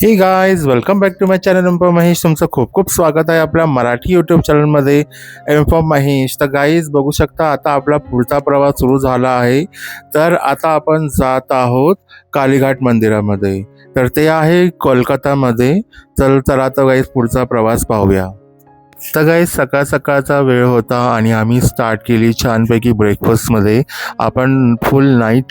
हे guys welcome back to my channel M Mahesh. तुमचं खूप खूप स्वागत आहे आपल्या मराठी यूट्यूब चॅनलमध्ये एम फॉर्म महेश. तर गाईज बघू शकता आता आपला पुढचा प्रवास सुरू झाला आहे. तर आता आपण जात आहोत कालीघाट मंदिरामध्ये. तर ते आहे कोलकातामध्ये. चला तर गाईज पुढचा प्रवास पाहूया. तर गाईज सकाळ सकाळचा वेळ होता आणि आम्ही स्टार्ट केली छानपैकी ब्रेकफास्टमध्ये. आपण फुल नाईट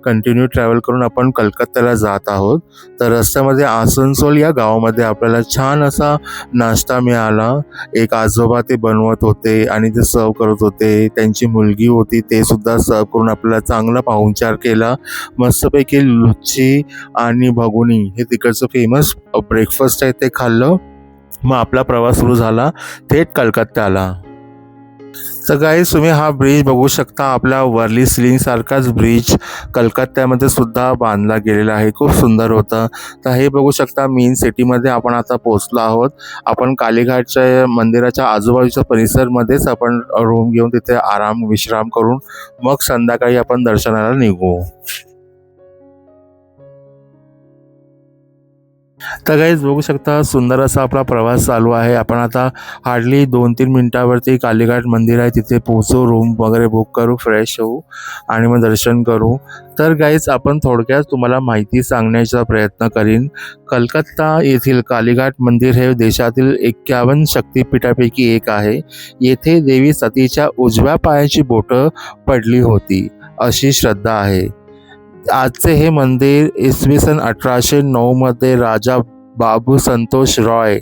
कंटिन्यू ट्रॅव्हल करून आपण कलकत्त्याला जात आहोत. तर रस्त्यामध्ये आसनसोल या गावामध्ये आपल्याला छान असा नाश्ता मिळाला. एक आजोबा ते बनवत होते आणि ते सर्व करत होते. त्यांची मुलगी होती, ते सुद्धा सर्व करून आपल्याला चांगला पाहुणचार केला. मस्तपैकी लुच्ची आणि भगुनी हे तिकडचं फेमस ब्रेकफास्ट आहे ते खाल्लं. मग आपला प्रवास सुरू झाला थेट कलकत्त्याला. तर गाईज तुम्ही हा ब्रिज बघू शकता. आपला वर्ली सीलिंग सारखाच ब्रिज कलकत्त्यामध्ये सुद्धा बांधला गेलेला आहे. खूप सुंदर होता. तर हे बघू शकता मेन सिटीमध्ये आपण आता पोहोचलो आहोत. आपण कालीघाटच्या मंदिराच्या आजूबाजूच्या परिसरमध्येच आपण रूम घेऊन तिथे विश्राम करून मग संध्याकाळी आपण दर्शनाला निघू. तर गाईज बघू शकता सुंदर असा आपला प्रवास चालू आहे. आपण आता हार्डली 2-3 मिनटावरती कालीघाट मंदिर आहे तिथे पोहोचू. रूम वगैरे बुक करू, फ्रेश होऊ आणि मग दर्शन करू. तर गाईज आपण थोडक्यात तुम्हाला माहिती सांगण्याचा प्रयत्न करीन. कलकत्ता येथील कालीघाट मंदिर हे देशातील 51 शक्तिपीठापैकी एक आहे. येथे देवी सतीच्या उजव्या पायाची बोटं पडली होती अशी श्रद्धा आहे. आजचे हे मंदिर इसवी सन 1809 मध्ये राजा बाबू संतोष रॉय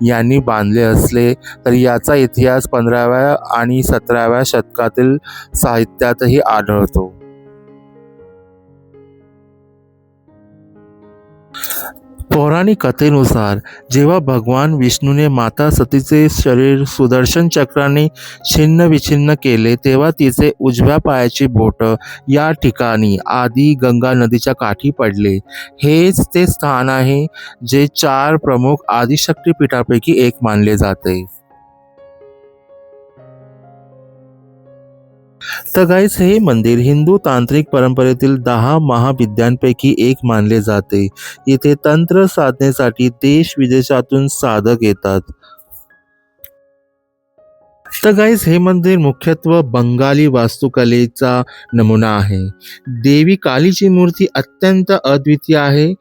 यांनी बांधले असले तरी याचा इतिहास 15व्या आणि 17व्या शतकातील साहित्यातही आढळतो. पौराणिक कथेनुसार जेव्हा भगवान विष्णूने माता सतीचे शरीर सुदर्शन चक्राने छिन्नविछिन्न केले तेव्हा तिचे उजव्या पायाची बोटं या ठिकाणी आदी गंगा नदीच्या काठी पडले. हेच ते स्थान आहे जे 4 प्रमुख आदिशक्तिपीठापैकी एक मानले जाते. तर गाईस हे मंदिर हिंदू तांत्रिक परंपरेतील 10 महाविद्यांपैकी एक मानले जाते. येथे तंत्र साधनेसाठी देश विदेशातून साधक येतात. तर गाईस हे मंदिर मुख्यत्वे बंगाली वास्तुकलेचा नमुना आहे. देवी कालीची मूर्ती अत्यंत अद्वितीय आहे.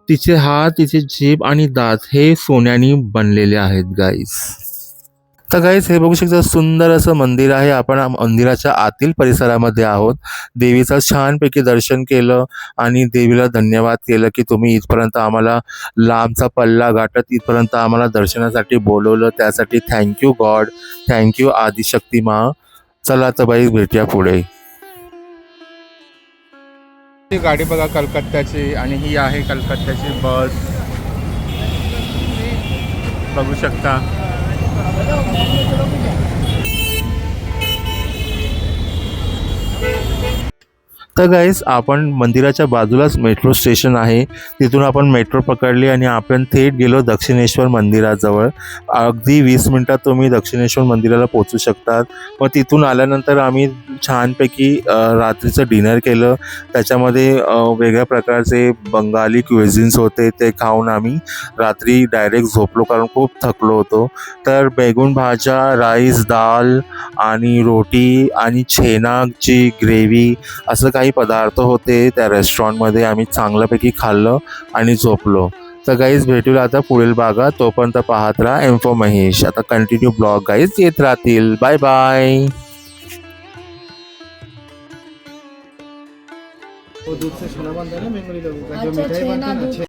तिचे हात, तिचे जीभ आणि दात हे सोन्याने बनलेले आहेत गाईस. तर गाईस हे बघू शकता सुंदर असं मंदिर आहे. आपण मंदिराच्या आतील परिसरामध्ये आहोत. देवीचं छानपैकी दर्शन केलं आणि देवीला धन्यवाद केलं की तुम्ही इथपर्यंत आम्हाला लांबचा पल्ला गाठत इथपर्यंत आम्हाला दर्शनासाठी बोलवलं. त्यासाठी थँक्यू गॉड, थँक्यू आदिशक्ती मा. चला तर बाई भेटूया पुढे. ही गाडी बघा कलकत्त्याची आणि ही आहे कलकत्त्याची बस. बघू शकता. तर गाईस आपण मंदिराच्या बाजूलाच मेट्रो स्टेशन आहे. तिथून आपण मेट्रो पकडली आणि आपण थेट गेलो दक्षिणेश्वर मंदिराजवळ. अगदी 20 मिनिटात तुम्ही दक्षिणेश्वर मंदिराला पोहोचू शकतात. मग तिथून आल्यानंतर आम्ही छानपैकी रात्रीचं डिनर केलं. त्याच्यामध्ये वेगळ्या प्रकारचे बंगाली क्युझिन्स होते. ते खाऊन आम्ही रात्री डायरेक्ट झोपलो कारण खूप थकलो होतो. तर बेगून भाज्या, राईस, दाल आणि रोटी आणि छेनाची ग्रेव्ही असं काही पदार्थ होते त्या रेस्टॉरंटमध्ये. आम्ही चांगल्यापैकी खाल्लं आणि झोपलो. तर गाईज भेटूया आता पुढील भागात. तोपर्यंत पाहत राहा एम फॉर महेश. आता कंटिन्यू ब्लॉग गाईज येत राहतील. Bye bye. वो दूध से छेना बनता है ना, बेंगोली लोगों का जो मिठाई बनता है ना।